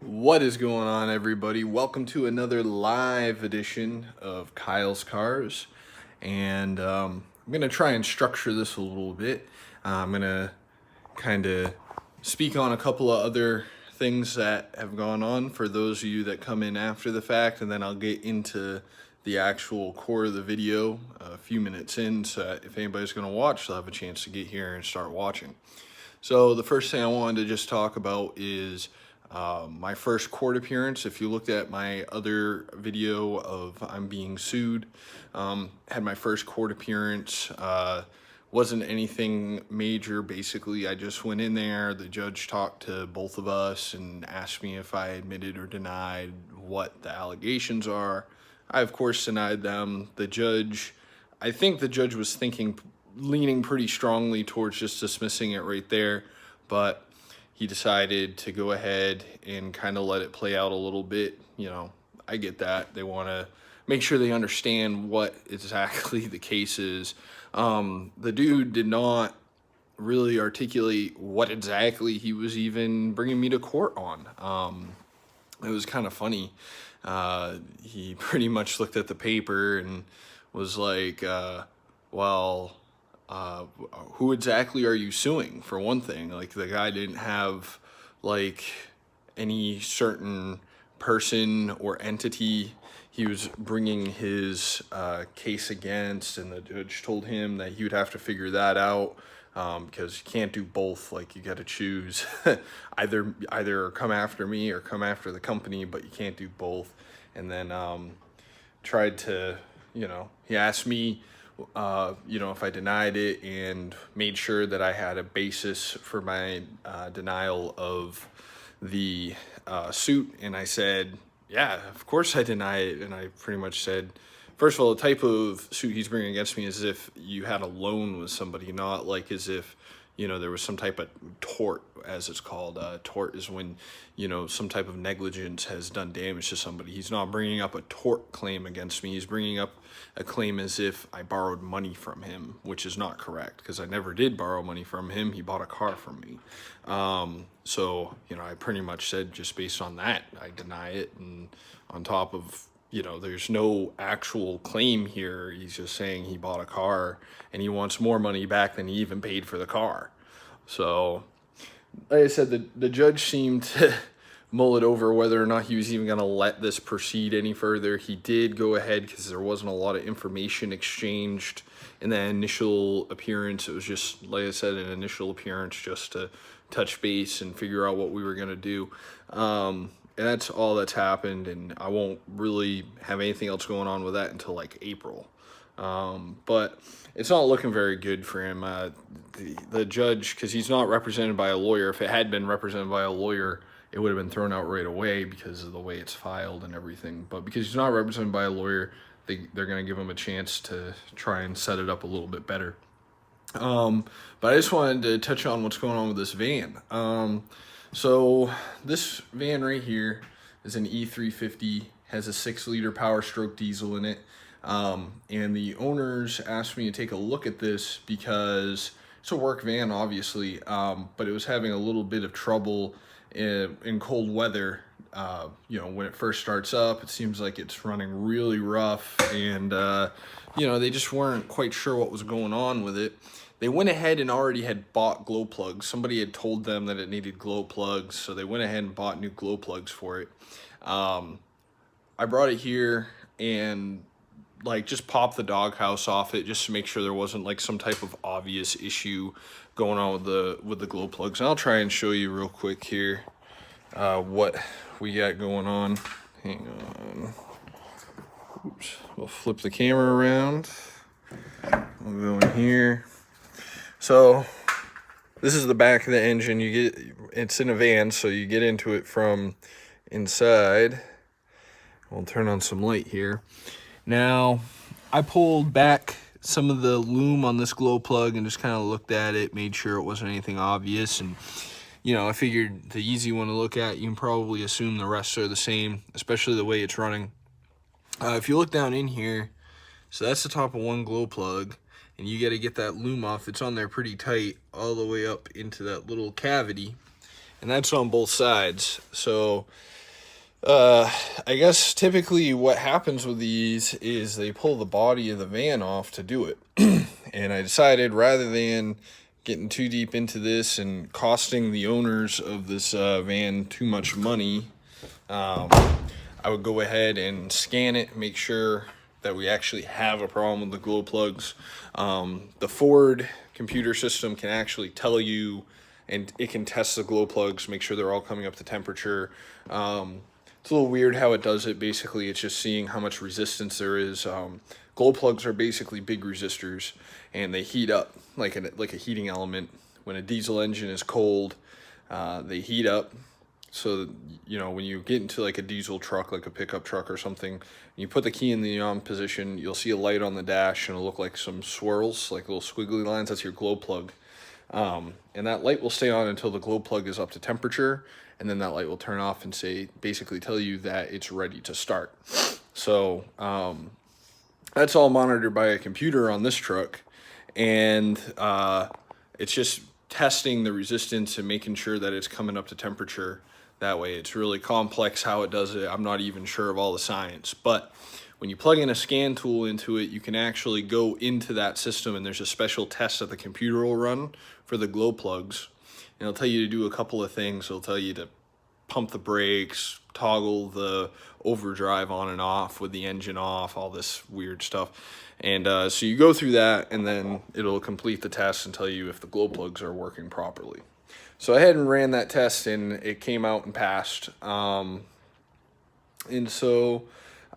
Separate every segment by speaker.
Speaker 1: What is going on, everybody? Welcome to another live edition of Kyle's Cars. And I'm going to try and structure this a little bit. I'm going to kind of speak on a couple of other things that have gone on for those of you that come in after the fact, and then I'll get into the actual core of the video a few minutes in, so that if anybody's going to watch, they'll have a chance to get here and start watching. So the first thing I wanted to just talk about is my first court appearance. If you looked at my other video of I'm being sued, had my first court appearance. Wasn't anything major. Basically, I just went in there. The judge talked to both of us and asked me if I admitted or denied what the allegations are. I, of course, denied them. I think the judge was leaning pretty strongly towards just dismissing it right there, but he decided to go ahead and kind of let it play out a little bit. I get that. They want to make sure they understand what exactly the case is. The dude did not really articulate what exactly he was even bringing me to court on. It was kind of funny. He pretty much looked at the paper and was like, well, who exactly are you suing, for one thing? Like, the guy didn't have like any certain person or entity he was bringing his case against, and the judge told him that he would have to figure that out, because you can't do both. Like, you got to choose either come after me or come after the company, but you can't do both. And then tried to, he asked me if I denied it, and made sure that I had a basis for my denial of the suit. And I said, yeah, of course I deny it. And I pretty much said, first of all, the type of suit he's bringing against me is as if you had a loan with somebody, not like as if, there was some type of tort, as it's called. Tort is when, some type of negligence has done damage to somebody. He's not bringing up a tort claim against me. He's bringing up a claim as if I borrowed money from him, which is not correct, because I never did borrow money from him. He bought a car from me. So, I pretty much said, just based on that, I deny it. And on top of, there's no actual claim here. He's just saying he bought a car and he wants more money back than he even paid for the car. So, like I said, the judge seemed to mull it over whether or not he was even going to let this proceed any further. He did go ahead because there wasn't a lot of information exchanged in that initial appearance. It was just, like I said, an initial appearance just to touch base and figure out what we were going to do. And that's all that's happened, and I won't really have anything else going on with that until like April. But it's not looking very good for him. The judge, because he's not represented by a lawyer. If it had been represented by a lawyer, it would have been thrown out right away because of the way it's filed and everything. But because he's not represented by a lawyer, they're going to give him a chance to try and set it up a little bit better. But I just wanted to touch on what's going on with this van. So this van right here is an E350, has a 6-liter Power Stroke diesel in it. And the owners asked me to take a look at this because it's a work van, obviously, but it was having a little bit of trouble in cold weather. When it first starts up, it seems like it's running really rough, and they just weren't quite sure what was going on with it. They went ahead and already had bought glow plugs. Somebody had told them that it needed glow plugs, so they went ahead and bought new glow plugs for it. I brought it here and just popped the doghouse off it just to make sure there wasn't like some type of obvious issue going on with the glow plugs. And I'll try and show you real quick here what we got going on. Hang on. Oops. We'll flip the camera around. We'll go in here. So this is the back of the engine. It's in a van, so you get into it from inside. We'll turn on some light here. Now, I pulled back some of the loom on this glow plug and just kind of looked at it, made sure it wasn't anything obvious. And, I figured the easy one to look at, you can probably assume the rest are the same, especially the way it's running. If you look down in here, so that's the top of one glow plug. And you got to get that loom off. It's on there pretty tight all the way up into that little cavity. and that's on both sides. So I guess typically what happens with these is they pull the body of the van off to do it. And I decided rather than getting too deep into this and costing the owners of this van too much money, I would go ahead and scan it, make sure that we actually have a problem with the glow plugs. The Ford computer system can actually tell you, and it can test the glow plugs, make sure they're all coming up to temperature. It's a little weird how it does it. Basically, it's just seeing how much resistance there is. Glow plugs are basically big resistors, and they heat up like a heating element. When a diesel engine is cold, they heat up. So, you know, when you get into like a diesel truck, like a pickup truck or something, you put the key in the on position, you'll see a light on the dash and it'll look like some swirls, like little squiggly lines. That's your glow plug. And that light will stay on until the glow plug is up to temperature, and then that light will turn off and basically tell you that it's ready to start. So that's all monitored by a computer on this truck, and it's just testing the resistance and making sure that it's coming up to temperature. That way, it's really complex how it does it. I'm not even sure of all the science, but when you plug in a scan tool into it, you can actually go into that system, and there's a special test that the computer will run for the glow plugs. And it'll tell you to do a couple of things. It'll tell you to pump the brakes, toggle the overdrive on and off with the engine off, all this weird stuff. And so you go through that, and then it'll complete the test and tell you if the glow plugs are working properly. So I had and ran that test, and it came out and passed. And so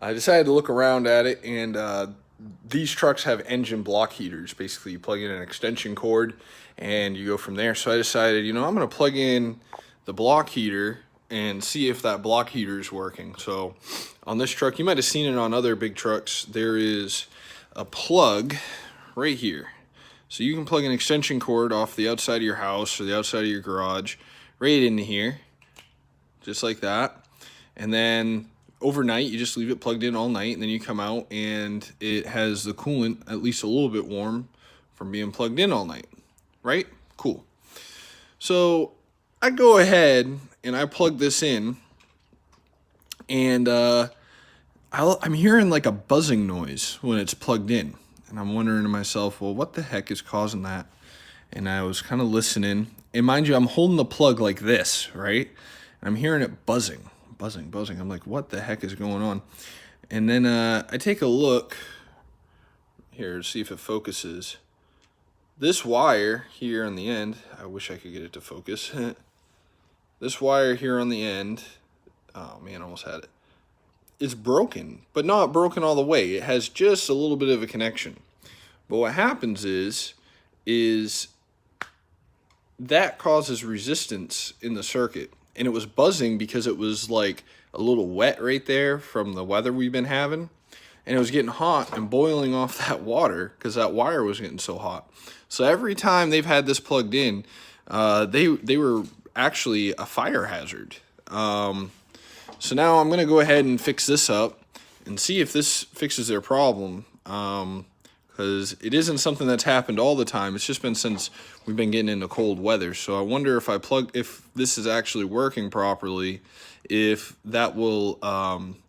Speaker 1: I decided to look around at it, and these trucks have engine block heaters. Basically, you plug in an extension cord, and you go from there. So I decided, you know, I'm going to plug in the block heater and see if that block heater is working. So on this truck, you might have seen it on other big trucks, there is a plug right here. So you can plug an extension cord off the outside of your house or the outside of your garage right into here, just like that. And then overnight, you just leave it plugged in all night, and then you come out and it has the coolant at least a little bit warm from being plugged in all night, right? Cool. So I go ahead and I plug this in, and I'm hearing like a buzzing noise when it's plugged in. And I'm wondering to myself, well, what the heck is causing that? And I was kind of listening. And mind you, I'm holding the plug like this, right? And I'm hearing it buzzing. I'm like, what the heck is going on? And then I take a look here to see if it focuses. This wire here on the end, I wish I could get it to focus. This wire here on the end, oh man, almost had it. It's broken, but not broken all the way. It has just a little bit of a connection. But what happens is that causes resistance in the circuit. And it was buzzing because it was like a little wet right there from the weather we've been having. And it was getting hot and boiling off that water because that wire was getting so hot. So every time they've had this plugged in, they were actually a fire hazard. So now I'm going to go ahead and fix this up and see if this fixes their problem, because it isn't something that's happened all the time. It's just been since we've been getting into cold weather. So I wonder if this is actually working properly, if that will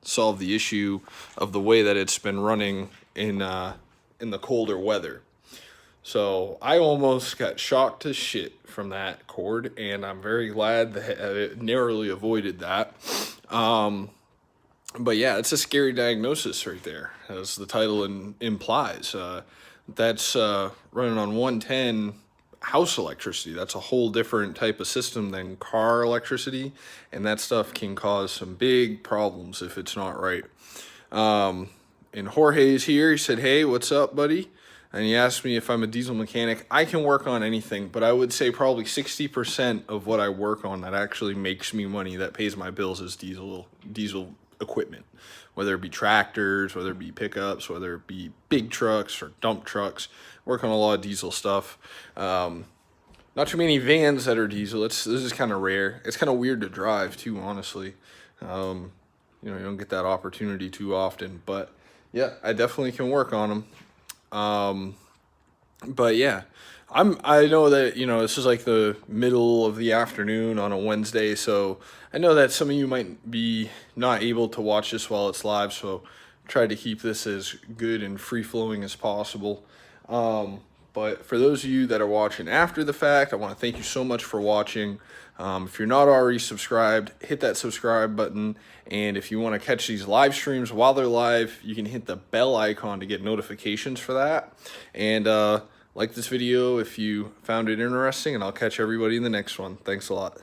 Speaker 1: solve the issue of the way that it's been running in the colder weather. So I almost got shocked to shit from that cord, and I'm very glad that it narrowly avoided that. But yeah, it's a scary diagnosis right there, as the title implies. That's running on 110 house electricity. That's a whole different type of system than car electricity, and that stuff can cause some big problems if it's not right. And Jorge's here. He said, "Hey, what's up, buddy?" And he asked me if I'm a diesel mechanic. I can work on anything, but I would say probably 60% of what I work on that actually makes me money, that pays my bills, is diesel equipment. Whether it be tractors, whether it be pickups, whether it be big trucks or dump trucks. Work on a lot of diesel stuff. Not too many vans that are diesel. This is kind of rare. It's kind of weird to drive too, honestly. You don't get that opportunity too often, but yeah, I definitely can work on them. But yeah, I know that, you know, this is like the middle of the afternoon on a Wednesday, so I know that some of you might be not able to watch this while it's live, so try to keep this as good and free flowing as possible. But for those of you that are watching after the fact, I want to thank you so much for watching. If you're not already subscribed, hit that subscribe button. And if you want to catch these live streams while they're live, you can hit the bell icon to get notifications for that. And like this video if you found it interesting, and I'll catch everybody in the next one. Thanks a lot.